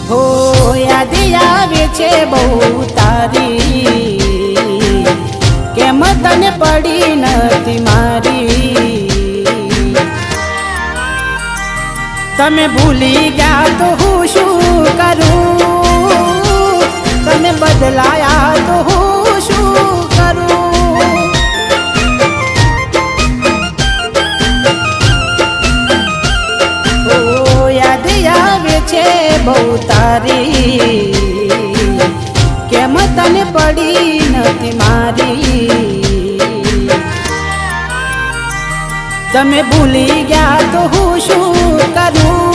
હો યાદ આવે છે બહુ તારી, કેમ તને પડી નથી મારી। તમે ભૂલી ગયા તો હું શું કરું, તમે બદલાયા તો હું શું કરું। ઓ યાદ આવે છે બહુ તારી, કેમ તને પડી નથી મારી। તમે ભૂલી ગયા તો હું શું કરું,